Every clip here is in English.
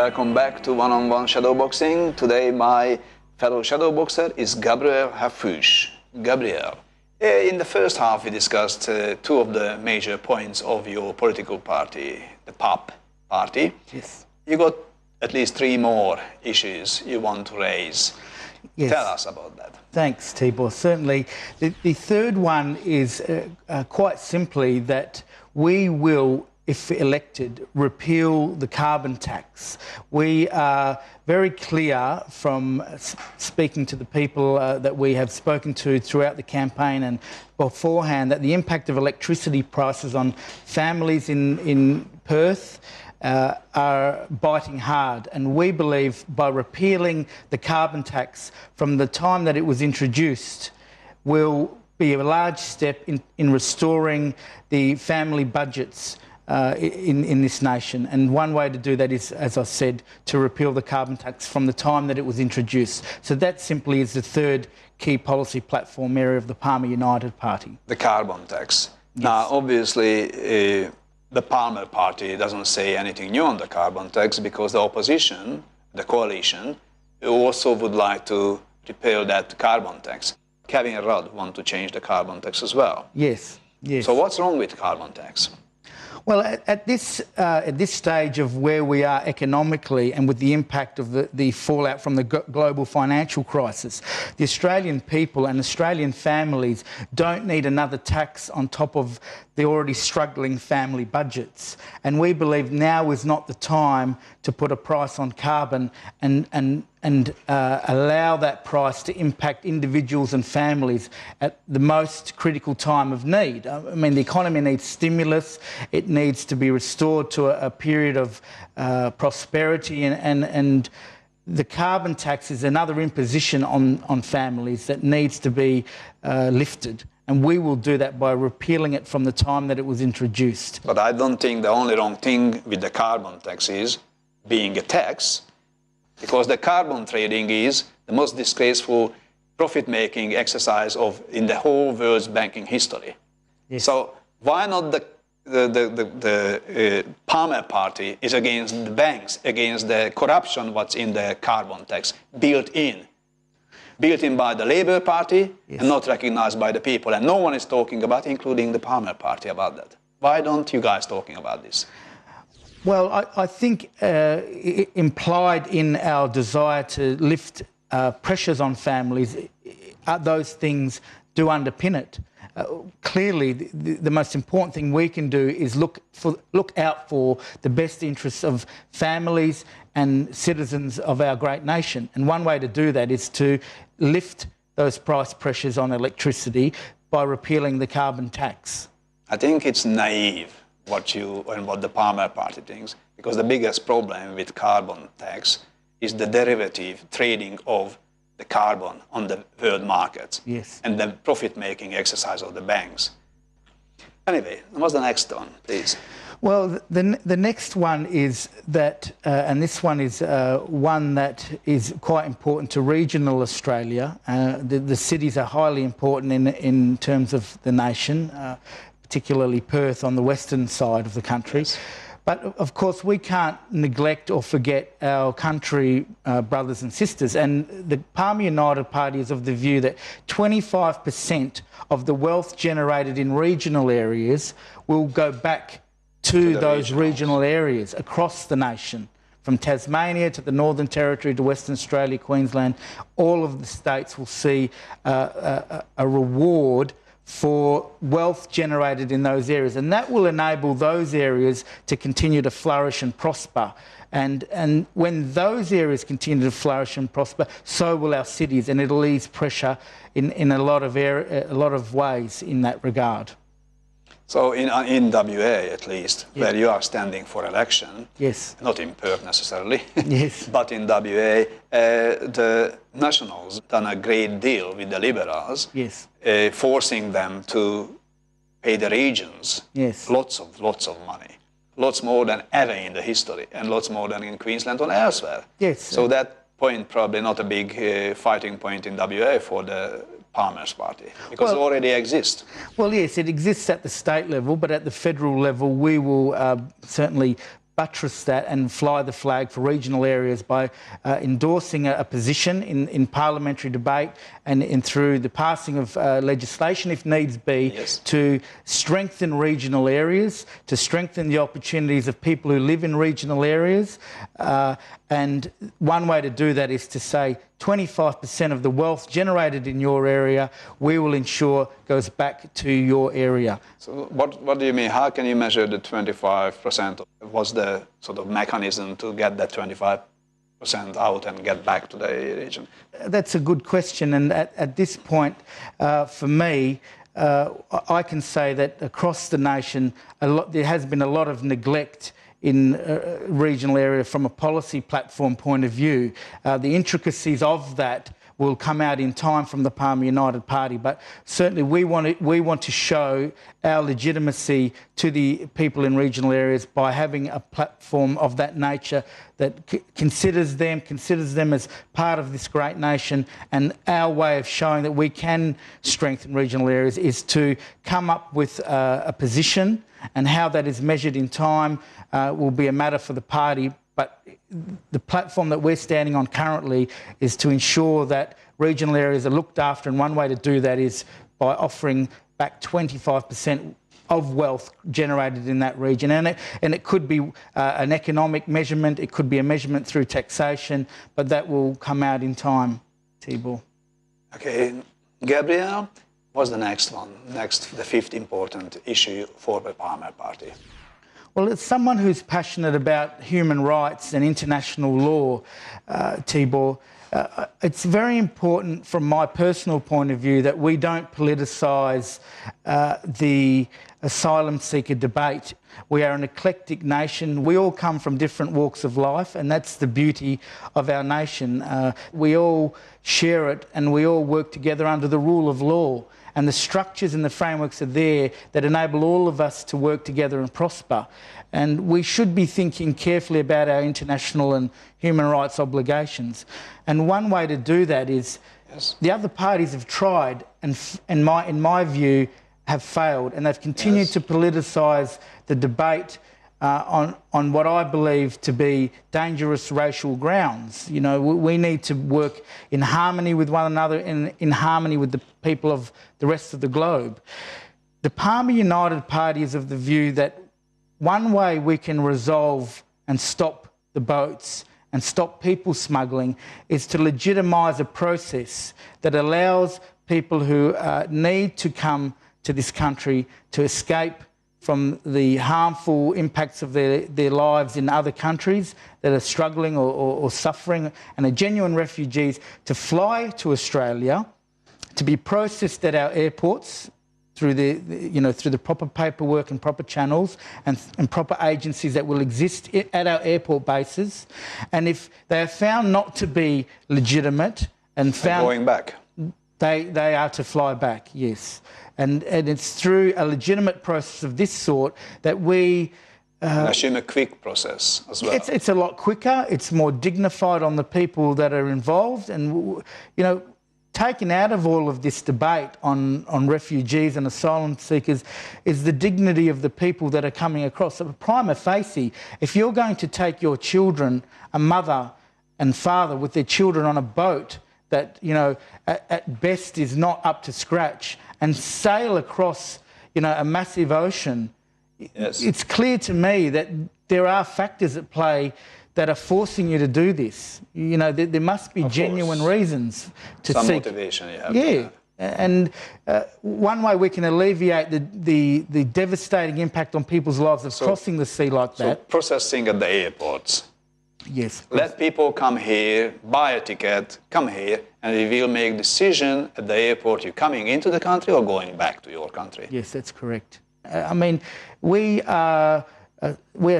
welcome back to One-on-One Shadowboxing. Today my fellow shadowboxer is Gabriel Harfouche. Gabriel, in the first half we discussed two of the major points of your political party, the PAP party. Yes. You got at least three more issues you want to raise. Yes. Tell us about that. Thanks, Tibor. Certainly. The third one is quite simply that we will, if elected, repeal the carbon tax. We are very clear from speaking to the people that we have spoken to throughout the campaign and beforehand that the impact of electricity prices on families in Perth are biting hard, and we believe by repealing the carbon tax from the time that it was introduced will be a large step in restoring the family budgets in this nation. And one way to do that is, as I said, to repeal the carbon tax from the time that it was introduced. So that simply is the third key policy platform area of the Palmer United Party. The carbon tax. Yes. Now, obviously, the Palmer Party doesn't say anything new on the carbon tax because the opposition, the coalition, also would like to repeal that carbon tax. Kevin Rudd want to change the carbon tax as well. Yes, yes. So what's wrong with carbon tax? Well, at this stage of where we are economically and with the impact of the fallout from the global financial crisis, the Australian people and Australian families don't need another tax on top of the already struggling family budgets. And we believe now is not the time to put a price on carbon and allow that price to impact individuals and families at the most critical time of need. I mean, the economy needs stimulus. It needs to be restored to a period of prosperity, and the carbon tax is another imposition on families that needs to be lifted. And we will do that by repealing it from the time that it was introduced. But I don't think the only wrong thing with the carbon tax is being a tax, because the carbon trading is the most disgraceful profit-making exercise in the whole world's banking history. Yes. So why not the Palmer Party is against the banks, against the corruption what's in the carbon tax, built in by the Labour Party, yes, and not recognized by the people. And no one is talking about, including the Palmer Party, about that. Why don't you guys talking about this? Well, I think implied in our desire to lift pressures on families, those things do underpin it. Clearly, the most important thing we can do is look out for the best interests of families and citizens of our great nation. And one way to do that is to lift those price pressures on electricity by repealing the carbon tax. I think it's naive what the Palmer Party thinks, because the biggest problem with carbon tax is the derivative trading of the carbon on the world markets. Yes. And the profit-making exercise of the banks. Anyway, what's the next one, please? Well, the next one is that, and this one is one that is quite important to regional Australia. The cities are highly important in terms of the nation, particularly Perth on the western side of the country. Yes. But of course, we can't neglect or forget our country brothers and sisters. And the Palmer United Party is of the view that 25% of the wealth generated in regional areas will go back to those regional areas across the nation, from Tasmania to the Northern Territory to Western Australia, Queensland. All of the states will see a reward for wealth generated in those areas, and that will enable those areas to continue to flourish and prosper. And when those areas continue to flourish and prosper, so will our cities, and it'll ease pressure in a lot of ways in that regard. So in WA, at least, yes, where you are standing for election, yes, not in Perth necessarily, yes, but in WA, the Nationals done a great deal with the Liberals, yes, forcing them to pay the regions, yes, lots of money, lots more than ever in the history, and lots more than in Queensland or elsewhere. Yes. So that point probably not a big fighting point in WA for the Palmer's party, because it already exists. Well, yes, it exists at the state level, but at the federal level, we will certainly buttress that and fly the flag for regional areas by endorsing a position in parliamentary debate and through the passing of legislation, if needs be, Yes. to strengthen regional areas, to strengthen the opportunities of people who live in regional areas. And one way to do that is to say 25% of the wealth generated in your area, we will ensure goes back to your area. So what do you mean? How can you measure the 25%? What's the sort of mechanism to get that 25% out and get back to the region? That's a good question. And at this point, for me, I can say that across the nation, there has been a lot of neglect in regional area from a policy platform point of view. The intricacies of that will come out in time from the Palmer United Party, but certainly we want to show our legitimacy to the people in regional areas by having a platform of that nature that considers them as part of this great nation. And our way of showing that we can strengthen regional areas is to come up with a position, and how that is measured in time will be a matter for the party. But the platform that we're standing on currently is to ensure that regional areas are looked after, and one way to do that is by offering back 25% of wealth generated in that region. And it could be an economic measurement, it could be a measurement through taxation, but that will come out in time, Tibor. Okay, Gabriel, what's the next one? The fifth important issue for the Palmer Party. Well, as someone who's passionate about human rights and international law, Tibor, it's very important from my personal point of view that we don't politicise the asylum seeker debate. We are an eclectic nation. We all come from different walks of life, and that's the beauty of our nation. We all share it, and we all work together under the rule of law. And the structures and the frameworks are there that enable all of us to work together and prosper. And we should be thinking carefully about our international and human rights obligations. And one way to do that is, yes, the other parties have tried and in my view, have failed. And they've continued, yes, to politicise the debate on what I believe to be dangerous racial grounds. You know, we need to work in harmony with one another and in harmony with the people of the rest of the globe. The Palmer United Party is of the view that one way we can resolve and stop the boats and stop people smuggling is to legitimise a process that allows people who need to come to this country to escape from the harmful impacts of their lives in other countries that are struggling or suffering, and are genuine refugees, to fly to Australia, to be processed at our airports through the proper paperwork and proper channels and proper agencies that will exist at our airport bases. And if they are found not to be legitimate and found going back, they are to fly back, yes. And it's through a legitimate process of this sort that we... I assume a quick process as well. It's a lot quicker, it's more dignified on the people that are involved. And, you know, taken out of all of this debate on refugees and asylum seekers is the dignity of the people that are coming across. So prima facie, if you're going to take your children, a mother and father with their children on a boat that, you know, at best is not up to scratch, and sail across, you know, a massive ocean, yes, it's clear to me that there are factors at play that are forcing you to do this. You know, there must be genuine reasons to some seek motivation. You have, yeah, and one way we can alleviate the devastating impact on people's lives of crossing the sea like that. So processing at the airports. Yes. Let people come here, buy a ticket, come here, and we will make decision at the airport. You're coming into the country or going back to your country. Yes, that's correct. I mean, we are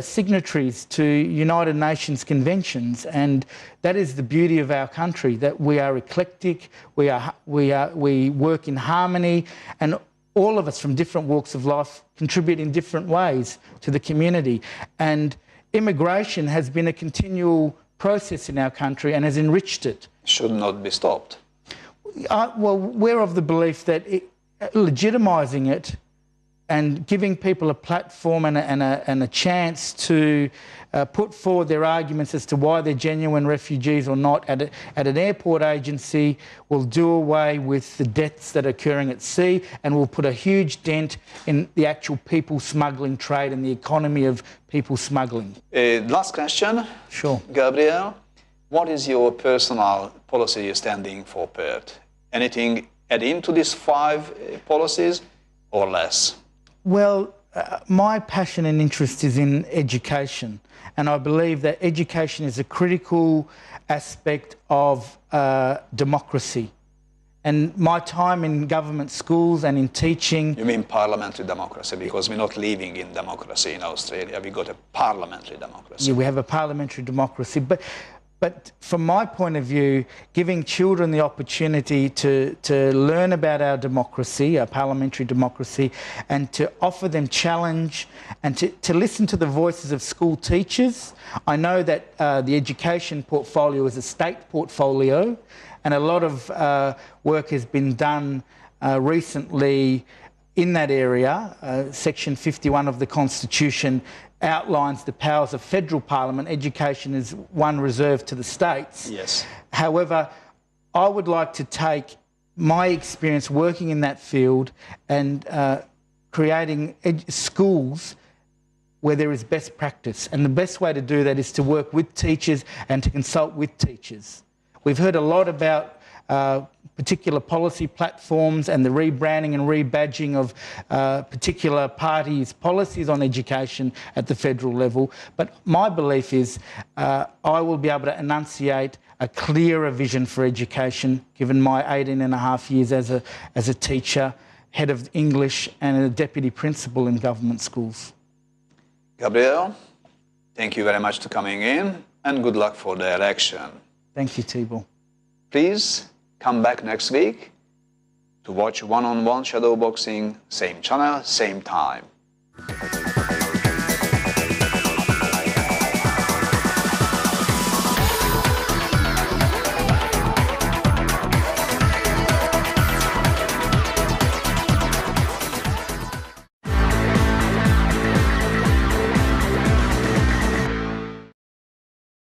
signatories to United Nations conventions, and that is the beauty of our country, that we are eclectic, we work in harmony, and all of us from different walks of life contribute in different ways to the community. And immigration has been a continual process in our country and has enriched it. Should not be stopped. Well, we're of the belief that legitimising it and giving people a platform and a chance to put forward their arguments as to why they're genuine refugees or not at an airport agency will do away with the deaths that are occurring at sea and will put a huge dent in the actual people smuggling trade and the economy of people smuggling. Last question. Sure. Gabriel, what is your personal policy standing for Perth? Anything add into these 5 policies or less? Well, my passion and interest is in education, and I believe that education is a critical aspect of democracy. And my time in government schools and in teaching... You mean parliamentary democracy, because we're not living in democracy in Australia. We got a parliamentary democracy. Yeah, we have a parliamentary democracy. But from my point of view, giving children the opportunity to learn about our democracy, our parliamentary democracy, and to offer them challenge and to listen to the voices of school teachers. I know that the education portfolio is a state portfolio, and a lot of work has been done recently in that area. Section 51 of the Constitution outlines the powers of federal parliament. Education is one reserved to the states. Yes. However, I would like to take my experience working in that field and creating schools where there is best practice. And the best way to do that is to work with teachers and to consult with teachers. We've heard a lot about particular policy platforms and the rebranding and rebadging of particular parties' policies on education at the federal level. But my belief is I will be able to enunciate a clearer vision for education, given my 18.5 years as a teacher, head of English and a deputy principal in government schools. Gabriel, thank you very much for coming in, and good luck for the election. Thank you, Tibor. Please come back next week to watch one-on-one shadow boxing, same channel, same time.